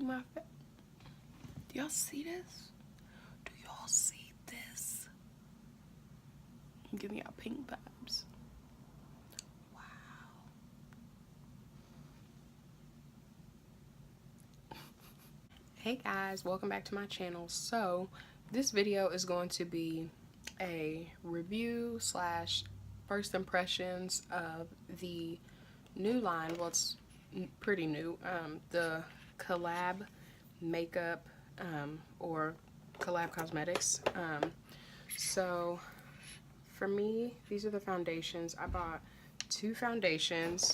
my face. Do y'all see this? Do y'all see this? I'm giving y'all pink vibes. Wow. Hey guys, welcome back to my channel. So this video is going to be a review slash first impressions of the new line. Well, it's pretty new. The collab makeup or collab cosmetics. So for me, these are the foundations. I bought 2 foundations,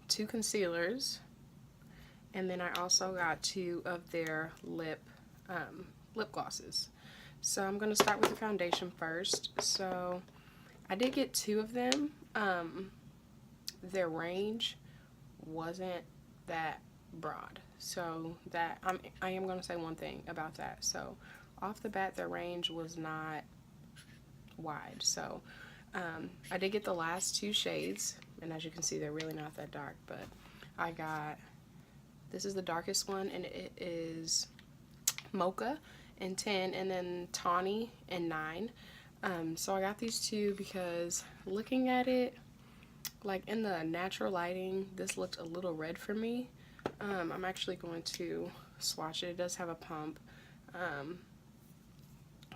2 concealers, and then I also got 2 of their lip glosses. So I'm going to start with the foundation first. So I did get 2 of them. Their range wasn't that broad, so that I am going to say one thing about that. So off the bat, their range was not wide. So I did get the last 2 shades, and as you can see, they're really not that dark, but I got, this is the darkest one, and it is Mocha in 10, and then Tawny in 9. So I got these 2 because looking at it, like in the natural lighting, this looked a little red for me. I'm actually going to swatch it. It does have a pump.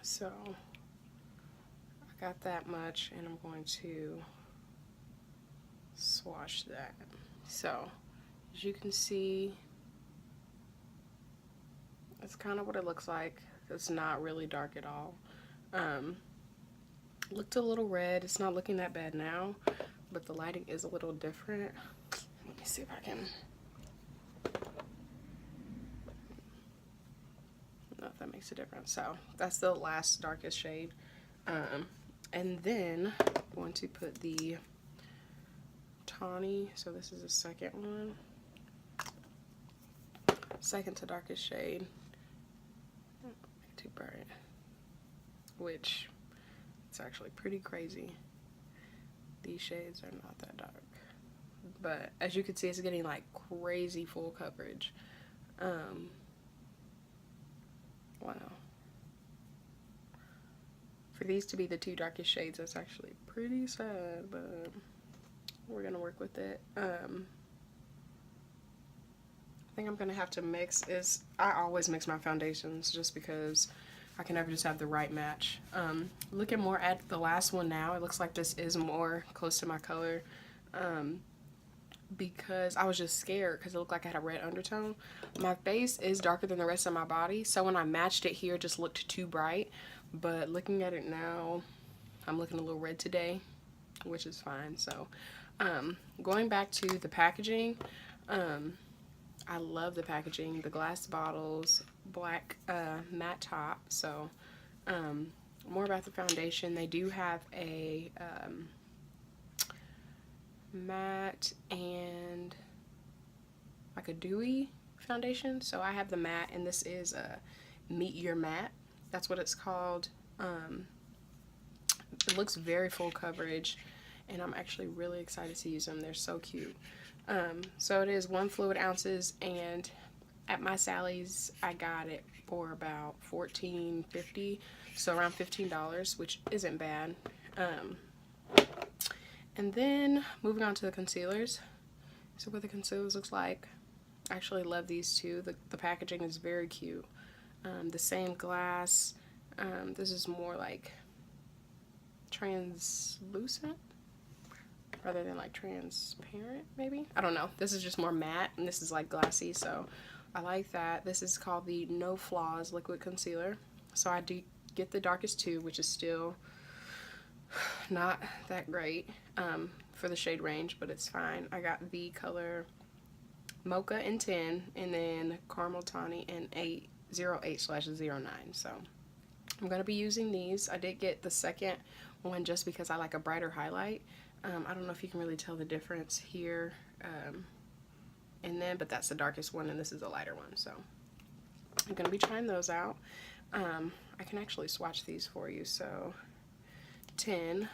So I got that much, and I'm going to swatch that. So as you can see, it's kind of what it looks like. It's not really dark at all. Looked a little red. It's not looking that bad now, but the lighting is a little different. Let me see if I can. I don't know if that makes a difference. So that's the last darkest shade. And then I'm going to put the Tawny. So this is the second one. Second to darkest shade. Too bright. Which it's actually pretty crazy. These shades are not that dark, but as you can see, it's getting like crazy full coverage. Wow. For these to be the 2 darkest shades, that's actually pretty sad, but we're gonna work with it. I think I'm gonna have to mix. I always mix my foundations just because I can never just have the right match. Looking more at the last one now, it looks like this is more close to my color, because I was just scared because it looked like I had a red undertone. My face is darker than the rest of my body, so when I matched it here, it just looked too bright. But looking at it now, I'm looking a little red today, which is fine. So going back to the packaging, I love the packaging, the glass bottles, black matte top. So more about the foundation. They do have a matte and like a dewy foundation. So I have the matte, and this is a Meet Your Matte. That's what it's called. It looks very full coverage, and I'm actually really excited to use them. They're so cute. So it is 1 fluid ounces, and at my Sally's I got it for about $14.50, so around $15, which isn't bad. And then moving on to the concealers. So what the concealers looks like. I actually love these 2. The packaging is very cute. The same glass. This is more like translucent rather than like transparent, maybe. I don't know. This is just more matte, and this is like glassy, so I like that. This is called the No Flaws Liquid Concealer. So I do get the darkest 2, which is still not that great for the shade range, but it's fine. I got the color Mocha in 10, and then Caramel Tawny in 08/09. So I'm going to be using these. I did get the second one just because I like a brighter highlight. I don't know if you can really tell the difference here and then, but that's the darkest one, and this is a lighter one. So I'm going to be trying those out. I can actually swatch these for you. So 10.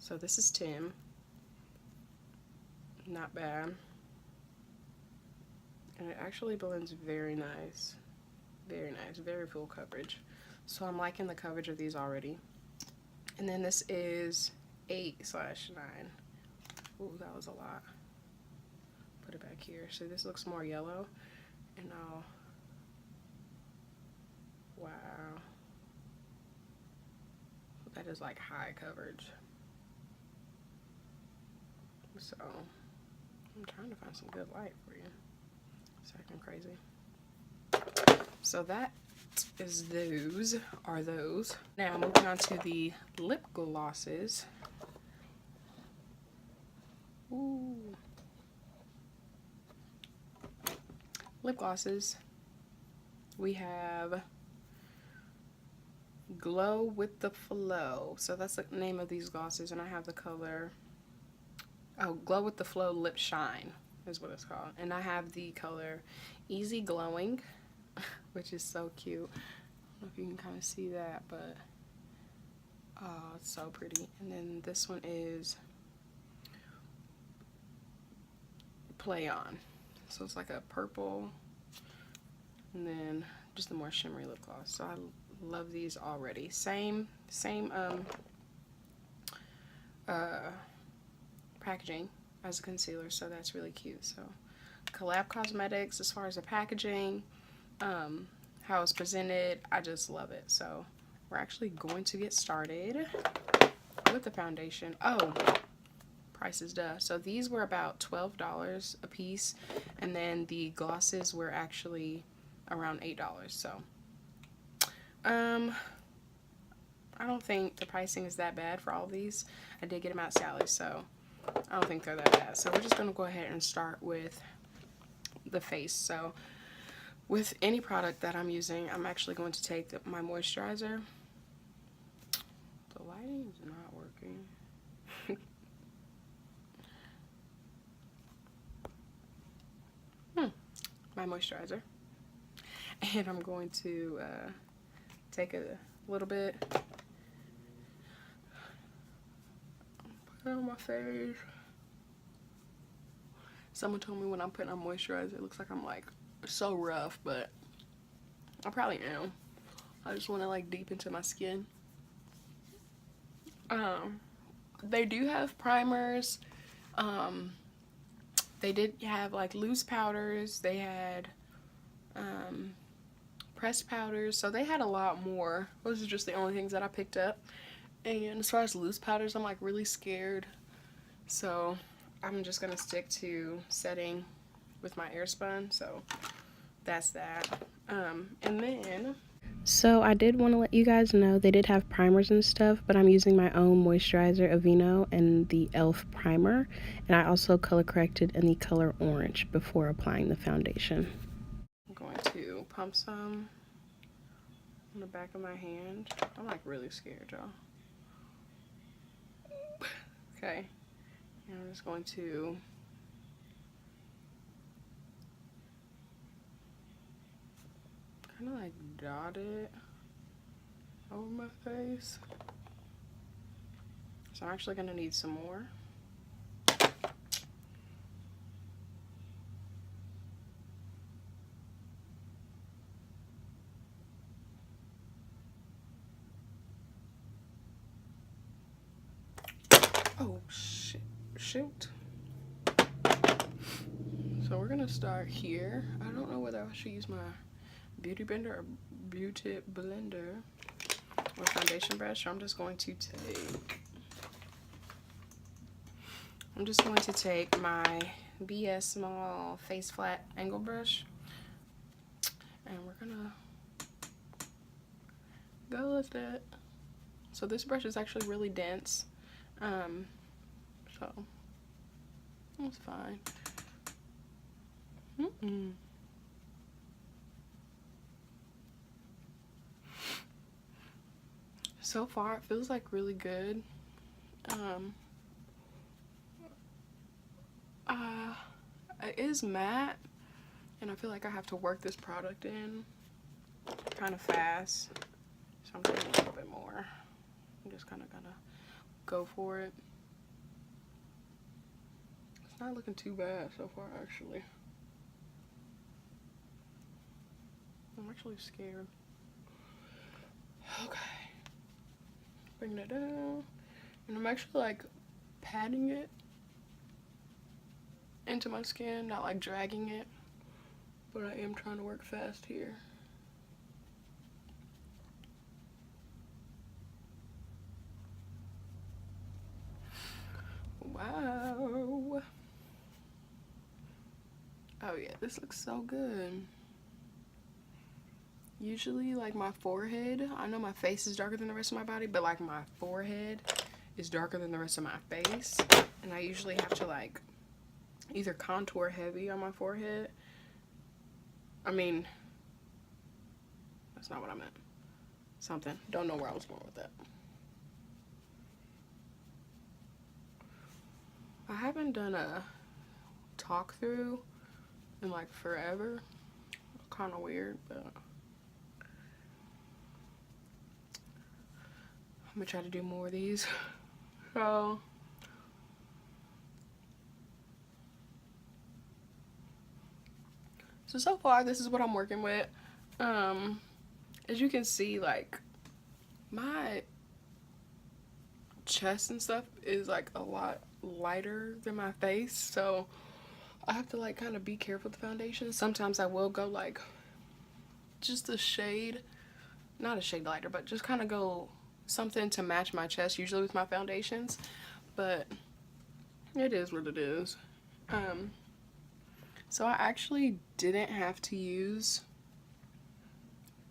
So this is Tim. Not bad. And it actually blends very nice. Very nice. Very full coverage. So I'm liking the coverage of these already. And then this is 8/9. Ooh, that was a lot. Put it back here. So this looks more yellow. And I'll... Wow. That is like high coverage. So I'm trying to find some good light for you. It's acting crazy. So that is those. Now moving on to the lip glosses. Ooh. Lip glosses. We have Glow with the Flow. So that's the name of these glosses, and I have the color, oh, Glow with the Flow Lip Shine is what it's called. And I have the color Easy Glowing, which is so cute. I don't know if you can kind of see that, but oh, it's so pretty. And then this one is Play On. So it's like a purple, and then just a more shimmery lip gloss. So I love these already. Same packaging as a concealer, so that's really cute. So Collab Cosmetics, as far as the packaging, how it's presented, I just love it. So we're actually going to get started with the foundation. Oh, prices, duh. So these were about $12 a piece, and then the glosses were actually around $8. So I don't think the pricing is that bad for all these. I did get them at Sally's, so I don't think they're that bad. So we're just gonna go ahead and start with the face. So with any product that I'm using, I'm actually going to take my moisturizer. The lighting is not working. My moisturizer. And I'm going to take a little bit, put it on my face. Someone told me when I'm putting on moisturizer, it looks like I'm like so rough, but I probably am. I just want to like deep into my skin. They do have primers. They did have like loose powders. They had pressed powders. So they had a lot more. Those are just the only things that I picked up. And as far as loose powders, I'm like really scared. So I'm just gonna stick to setting with my Airspun. So that's that. And then, so I did want to let you guys know they did have primers and stuff, but I'm using my own moisturizer, Aveeno, and the e.l.f. primer. And I also color corrected in the color orange before applying the foundation. I'm going to pump some on the back of my hand. I'm like really scared, y'all. Okay. And I'm just going to kind of like dot it over my face. So I'm actually going to need some more. Oh, shoot. So we're going to start here. I don't know whether I should use my beauty blender or beauty blender or foundation brush. So I'm just going to take my BS small face flat angle brush, and we're gonna go with it. So this brush is actually really dense, so it's fine. So far it feels like really good. It is matte, and I feel like I have to work this product in kind of fast, so I'm doing a little bit more. I'm just kind of gonna go for it. It's not looking too bad so far, actually. I'm actually scared. Okay. Bring that down. And I'm actually like patting it into my skin, not like dragging it. But I am trying to work fast here. Wow. Oh yeah, this looks so good. Usually, like my forehead, I know my face is darker than the rest of my body, but like my forehead is darker than the rest of my face. And I usually have to like either contour heavy on my forehead. I mean, that's not what I meant. Something. Don't know where I was going with that. I haven't done a talk through in like forever. Kind of weird, but I'm gonna try to do more of these. So far this is what I'm working with. As you can see, like my chest and stuff is like a lot lighter than my face, so I have to like kind of be careful with the foundation. Sometimes I will go like just a shade, not a shade lighter, but just kind of go something to match my chest usually with my foundations, but it is what it is. So I actually didn't have to use,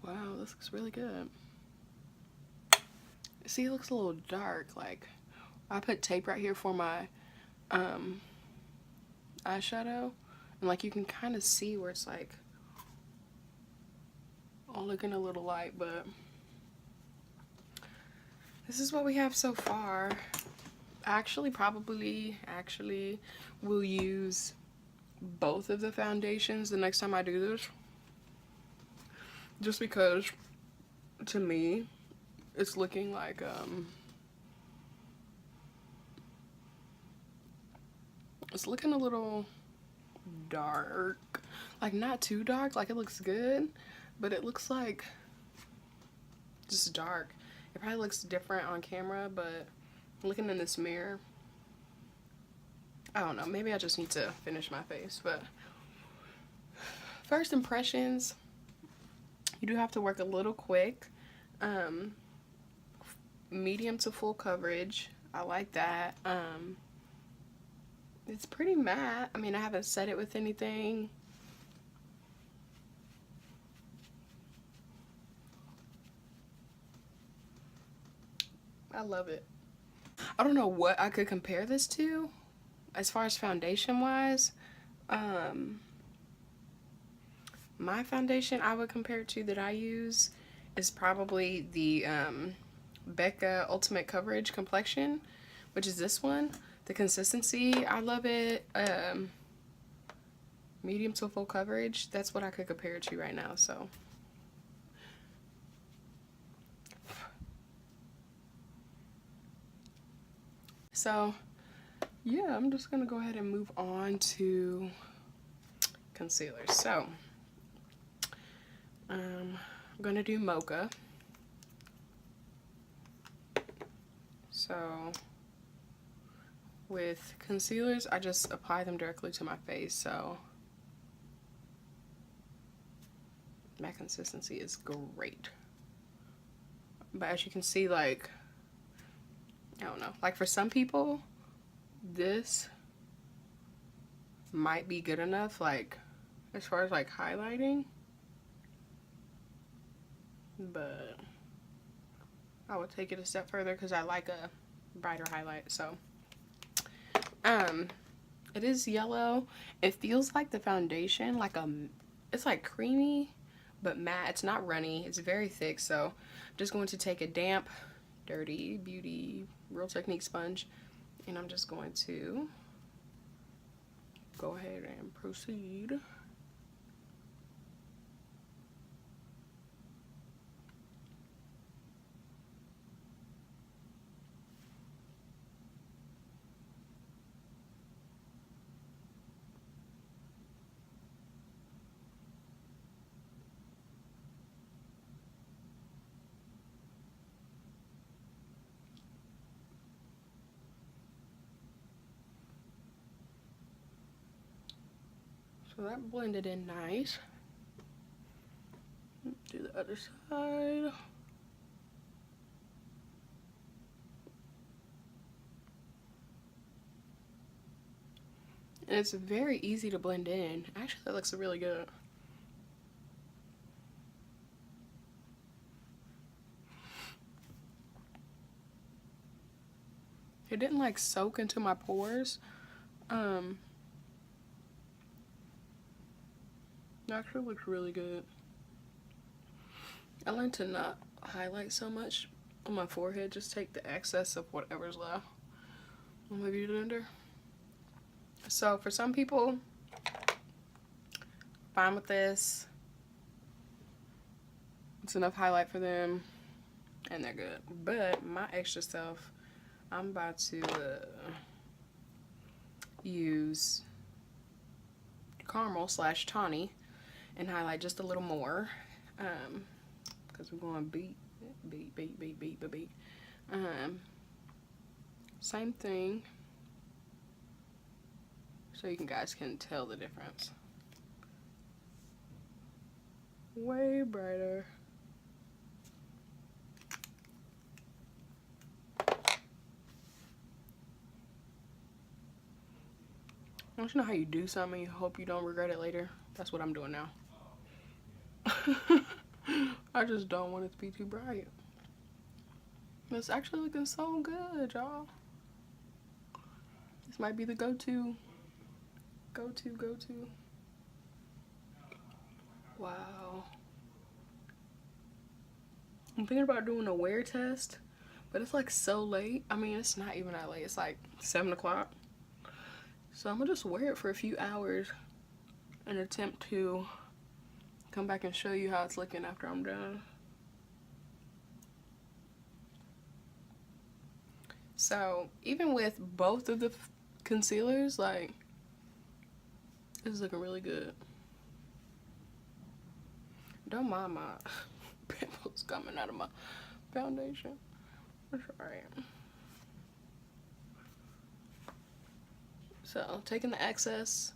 wow, this looks really good. See, it looks a little dark. Like I put tape right here for my eyeshadow, and like you can kind of see where it's like all looking a little light, but this is what we have so far. I actually will use both of the foundations the next time I do this, just because to me it's looking like it's looking a little dark, like not too dark, like it looks good, but it looks like just dark. It probably looks different on camera, but looking in this mirror, I don't know, maybe I just need to finish my face. But first impressions, you do have to work a little quick. Medium to full coverage, I like that. It's pretty matte. I mean, I haven't set it with anything. I love it. I don't know what I could compare this to as far as foundation wise. My foundation I would compare it to that I use is probably the Becca Ultimate Coverage Complexion, which is this one. The consistency, I love it. Medium to full coverage, that's what I could compare it to right now. So yeah, I'm just gonna go ahead and move on to concealer. So I'm gonna do Mocha. So with concealers, I just apply them directly to my face, so my consistency is great. But as you can see, like, I don't know, like for some people this might be good enough, like as far as like highlighting, but I would take it a step further because I like a brighter highlight. So it is yellow. It feels like the foundation, like it's like creamy but matte. It's not runny, it's very thick. So I'm just going to take a damp Dirty Beauty Real Technique sponge, and I'm just going to go ahead and proceed. So that blended in nice. Do the other side. And it's very easy to blend in. Actually, that looks really good. It didn't like soak into my pores. It actually looks really good. I learned to not highlight so much on my forehead. Just take the excess of whatever's left on my beauty blender. So for some people, fine with this. It's enough highlight for them and they're good. But my extra self, I'm about to use caramel / tawny and highlight just a little more, because we're going beat. Same thing, so you guys can tell the difference. Way brighter. I want you to know how you do something and you hope you don't regret it later. That's what I'm doing now. I just don't want it to be too bright. It's actually looking so good, y'all. This might be the go-to. Wow. I'm thinking about doing a wear test, but it's like so late. I mean, it's not even that late. It's like 7 o'clock. So I'm gonna just wear it for a few hours and attempt to come back and show you how it's looking after I'm done. So even with both of the concealers, like, this is looking really good. Don't mind my pimples coming out of my foundation. That's alright. So taking the excess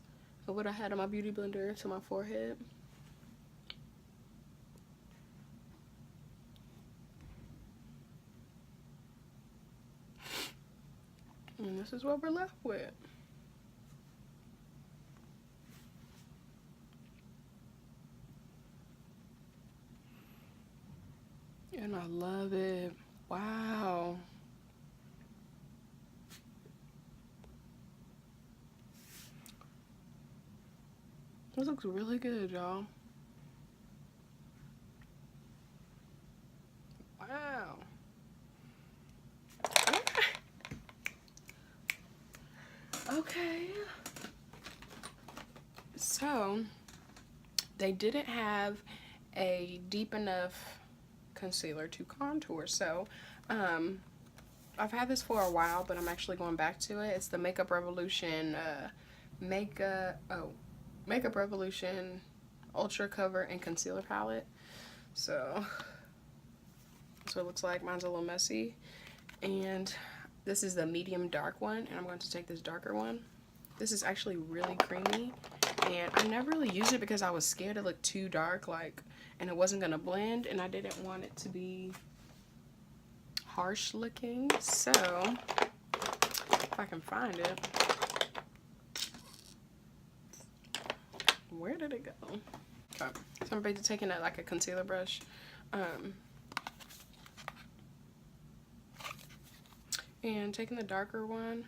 of what I had on my beauty blender to my forehead. And this is what we're left with. And I love it. Wow. This looks really good, y'all. Wow. Okay. So, they didn't have a deep enough concealer to contour. So, I've had this for a while, but I'm actually going back to it. It's the Makeup Revolution Makeup Revolution Ultra Cover and Concealer Palette. So, that's what it looks like. Mine's a little messy. And this is the medium dark one, and I'm going to take this darker one. This is actually really creamy, and I never really used it because I was scared it looked too dark, like, and it wasn't gonna blend, and I didn't want it to be harsh looking. So if I can find it, where did it go? Okay, so I'm basically taking it like a concealer brush, and taking the darker one.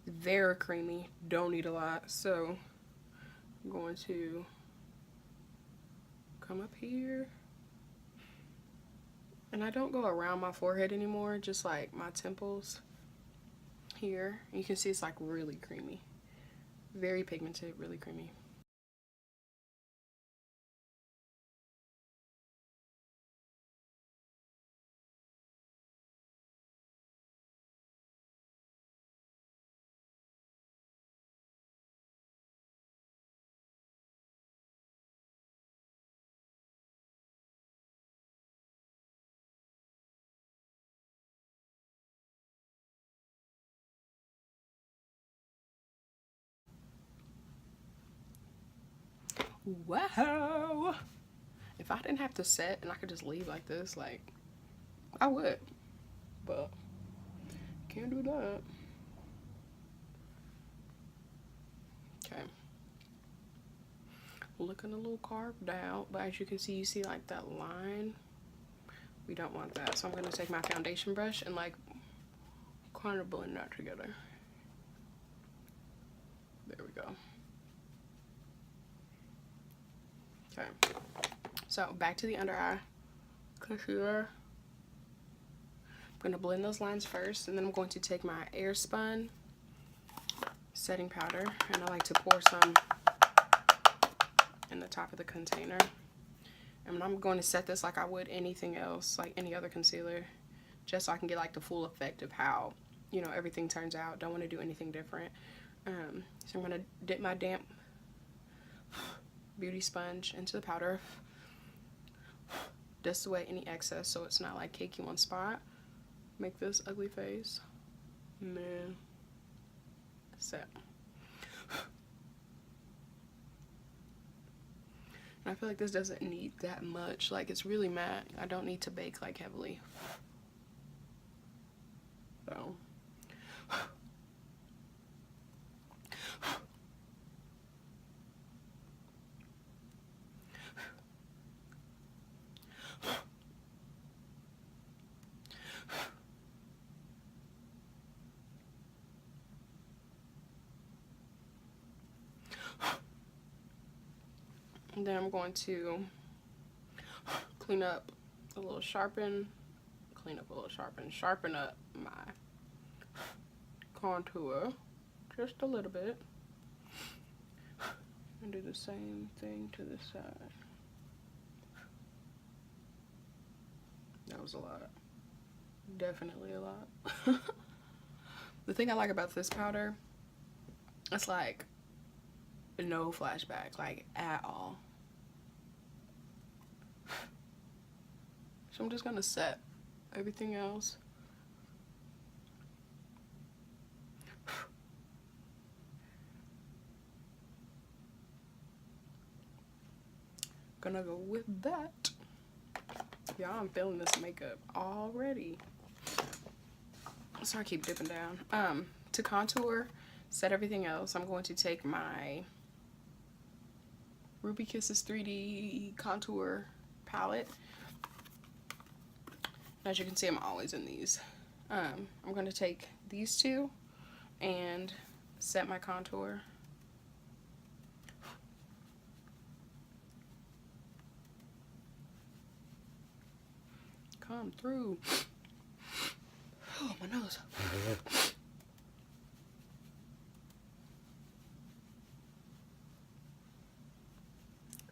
Very creamy, don't need a lot, so I'm going to come up here, and I don't go around my forehead anymore, just like my temples here. You can see it's like really creamy, very pigmented, really creamy. Wow. If I didn't have to set and I could just leave like this, like, I would. But can't do that. Okay. Looking a little carved out, but as you can see, you see like that line. We don't want that. So I'm going to take my foundation brush and like kind of blend that together. There we go. Okay. So back to the under eye concealer. I'm going to blend those lines first, and then I'm going to take my Airspun setting powder, and I like to pour some in the top of the container. And I'm going to set this like I would anything else, like any other concealer, just so I can get like the full effect of how, you know, everything turns out. Don't want to do anything different. So I'm going to dip my damp beauty sponge into the powder, dust away any excess so it's not like cakey one spot. Make this ugly face, and then set. And I feel like this doesn't need that much. Like, it's really matte. I don't need to bake like heavily. So. And then I'm going to clean up a little, sharpen up my contour just a little bit. And do the same thing to this side. That was a lot. Definitely a lot. The thing I like about this powder, it's like no flashback, like at all. So I'm just gonna set everything else. Gonna go with that. Y'all, I'm feeling this makeup already. So I keep dipping down. To contour, set everything else, I'm going to take my Ruby Kisses 3D contour palette. As you can see, I'm always in these. I'm going to take these two and set my contour. Come through. Oh, my nose.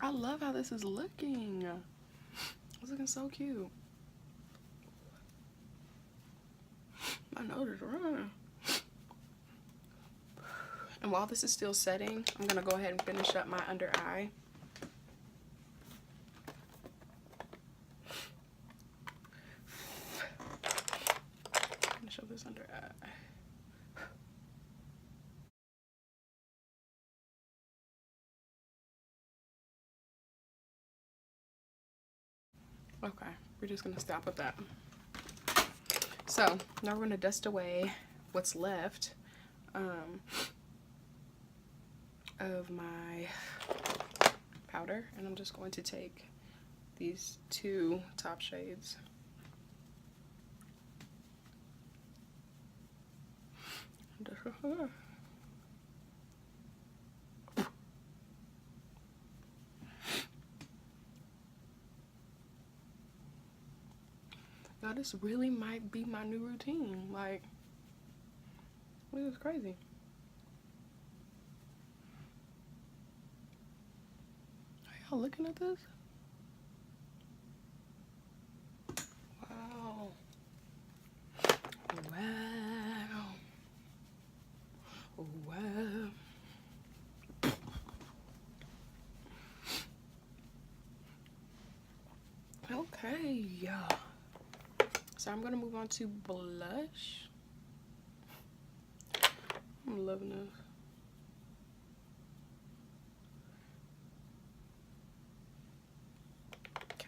I love how this is looking. It's looking so cute. My nose is running. And while this is still setting, I'm going to go ahead and finish up my under eye. Finish up this under eye. Okay, we're just going to stop with that. So now we're going to dust away what's left of my powder, and I'm just going to take these two top shades. Now this really might be my new routine. Like, this is crazy. Are y'all looking at this? Wow. Wow. Wow. Okay, yeah. So I'm gonna move on to blush. I'm loving this.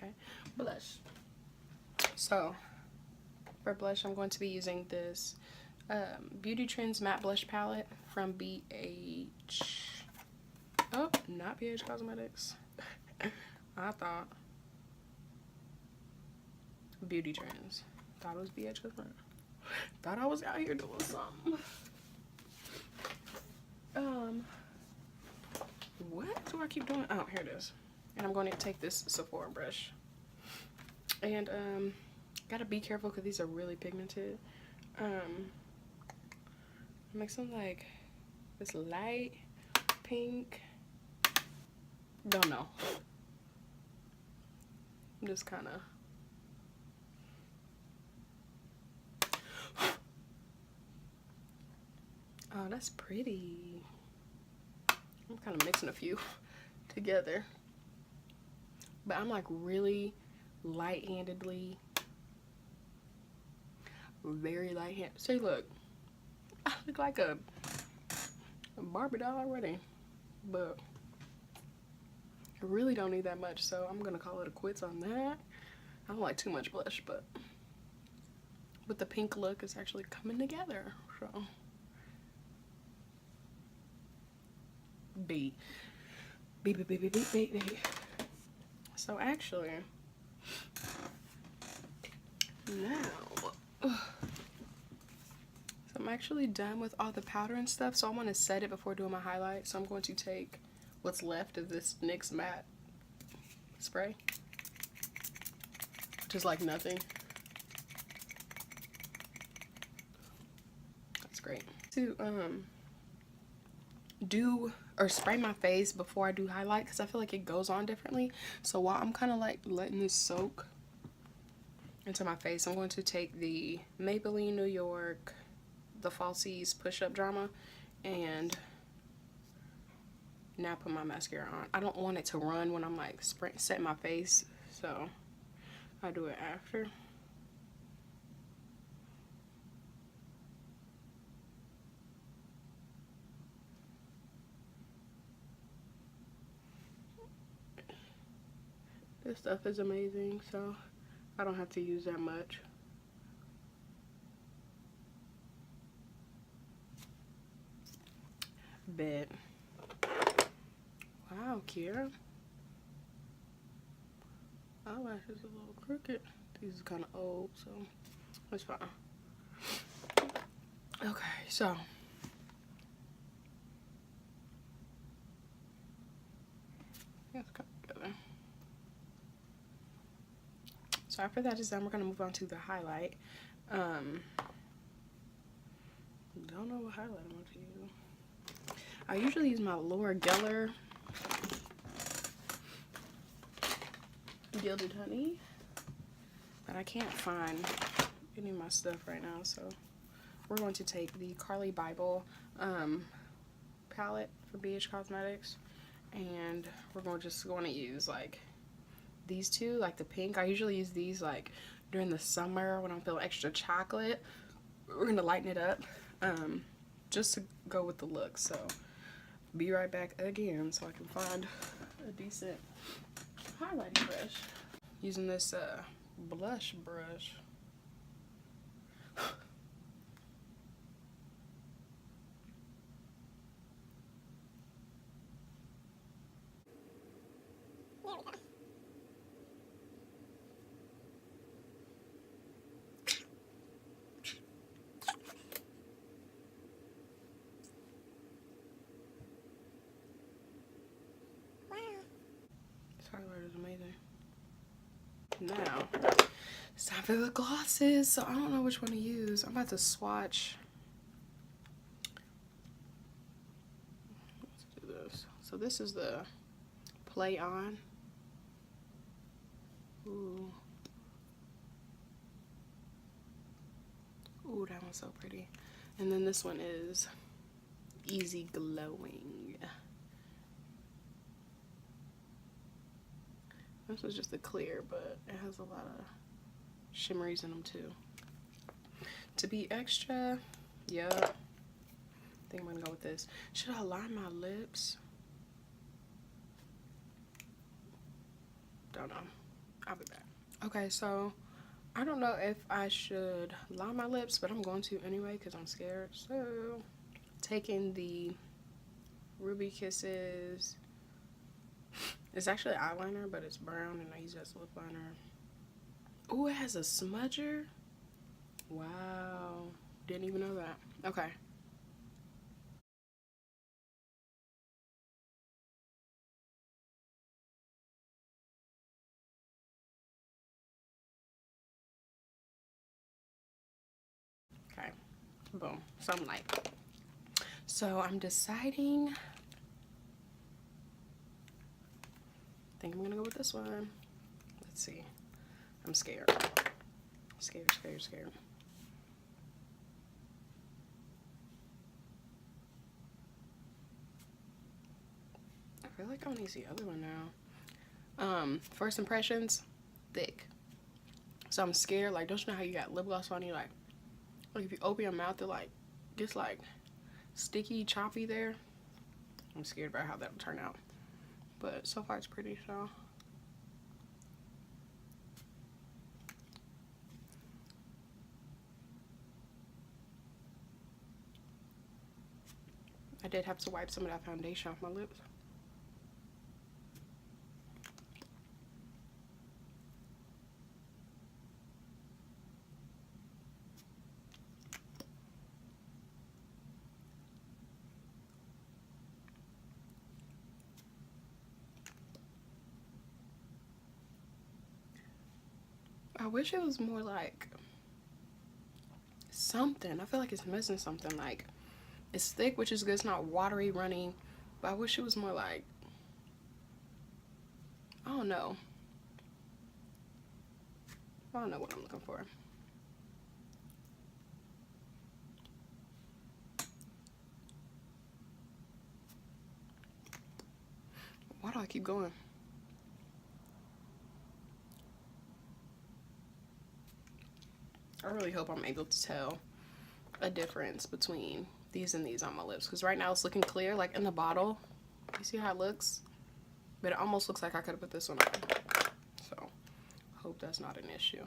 Okay, blush. So for blush, I'm going to be using this Beauty Trends matte blush palette from BH. Oh, not BH Cosmetics. I thought Beauty Trends. Thought it was BH Cosmetics. Thought I was out here doing something. What do I keep doing? Oh, here it is. And I'm going to take this Sephora brush. And gotta be careful because these are really pigmented. Make some like this light pink. Don't know. I'm just kind of. Oh, that's pretty. I'm kind of mixing a few together. But I'm like really light-handedly. Very light-handed. See, look. I look like a Barbie doll already. But I really don't need that much. So I'm going to call it a quits on that. I don't like too much blush, but the pink look is actually coming together. So. Beat. So actually, now, so I'm actually done with all the powder and stuff. So I want to set it before doing my highlight. So I'm going to take what's left of this NYX matte spray, which is like nothing. That's great. To do or spray my face before I do highlight because I feel like it goes on differently. So while I'm kind of like letting this soak into my face, I'm going to take the Maybelline New York, the Falsies Push-Up Drama, and now put my mascara on. I don't want it to run when I'm like setting my face, so I do it after. This stuff is amazing, so I don't have to use that much. Bet. Wow, Kira. Eyelashes a little crooked. These are kind of old, so it's fine. Okay, so let's come together. So after that is done, we're gonna move on to the highlight. Don't know what highlight I want to use. I usually use my Laura Geller Gilded Honey, but I can't find any of my stuff right now, so we're going to take the Carly Bible palette for BH Cosmetics, and we're going to use like these two, like the pink. I usually use these like during the summer when I'm feeling extra chocolate. We're gonna lighten it up just to go with the look. So be right back again so I can find a decent highlighting brush. Using this blush brush. Highlighter is amazing. Now, it's time for the glosses. So I don't know which one to use. I'm about to swatch. Let's do this. So this is the Play On. Ooh. Ooh, that one's so pretty. And then this one is Easy Glowing. This was just a clear, but it has a lot of shimmeries in them too. To be extra, yeah, I think I'm gonna go with this. Should I line my lips? Don't know. I'll be back. Okay, so I don't know if I should line my lips, but I'm going to anyway because I'm scared. So, taking the Ruby Kisses. It's actually eyeliner, but it's brown, and I use it as lip liner. Oh, it has a smudger. Wow. Didn't even know that. Okay. Okay. Boom. Some light. So I'm deciding. I think I'm gonna go with this one. Let's see. I'm scared. Scared, scared, scared. I feel like I want to use the other one now. First impressions, thick. So I'm scared. Like, don't you know how you got lip gloss on you? Like if you open your mouth, it like gets like sticky, choppy there. I'm scared about how that'll turn out. But so far it's pretty, so. I did have to wipe some of that foundation off my lips. I wish it was more like something. I feel like it's missing something. Like, it's thick, which is good. It's not watery, runny. But I wish it was more like, I don't know. I don't know what I'm looking for. Why do I keep going? I really hope I'm able to tell a difference between these and these on my lips. Because right now it's looking clear, like in the bottle. You see how it looks? But it almost looks like I could have put this one on. So, hope that's not an issue.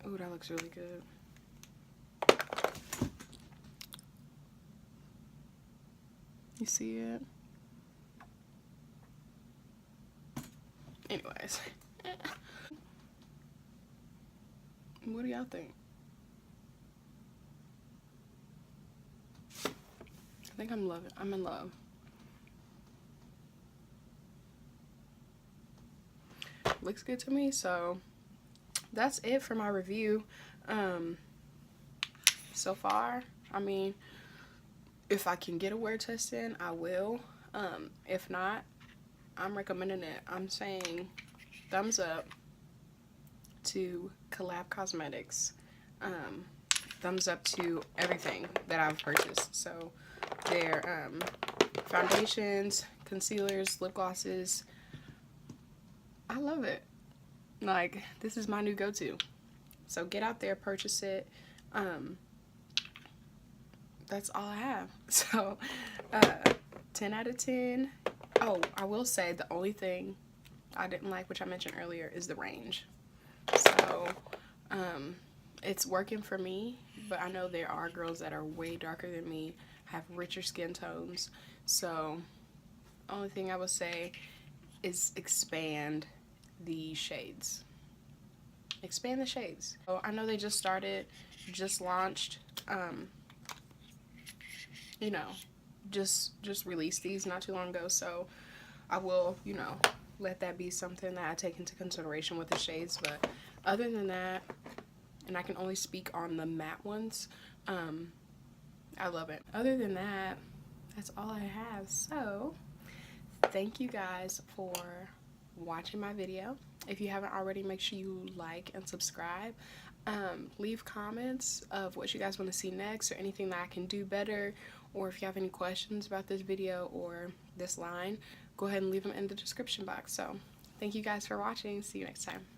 Ooh, that looks really good. You see it? Anyways. What do y'all think? I think I'm in love. Looks good to me, so that's it for my review. So far, I mean, if I can get a wear test in, I will. If not, I'm recommending it. I'm saying thumbs up to Collab Cosmetics. Thumbs up to everything that I've purchased. So their foundations, concealers, lip glosses, I love it. Like, this is my new go-to. So get out there, purchase it. That's all I have. So 10 out of 10. Oh, I will say the only thing I didn't like, which I mentioned earlier, is the range. So it's working for me, but I know there are girls that are way darker than me, have richer skin tones. So only thing I would say is expand the shades. Expand the shades. So I know they just started, just launched, you know, just released these not too long ago. So I will, you know, let that be something that I take into consideration with the shades. But other than that, and I can only speak on the matte ones, I love it. Other than that, that's all I have. So thank you guys for watching my video. If you haven't already, make sure you like and subscribe. Leave comments of what you guys want to see next, or anything that I can do better, or if you have any questions about this video or this line, go ahead and leave them in the description box. So thank you guys for watching. See you next time.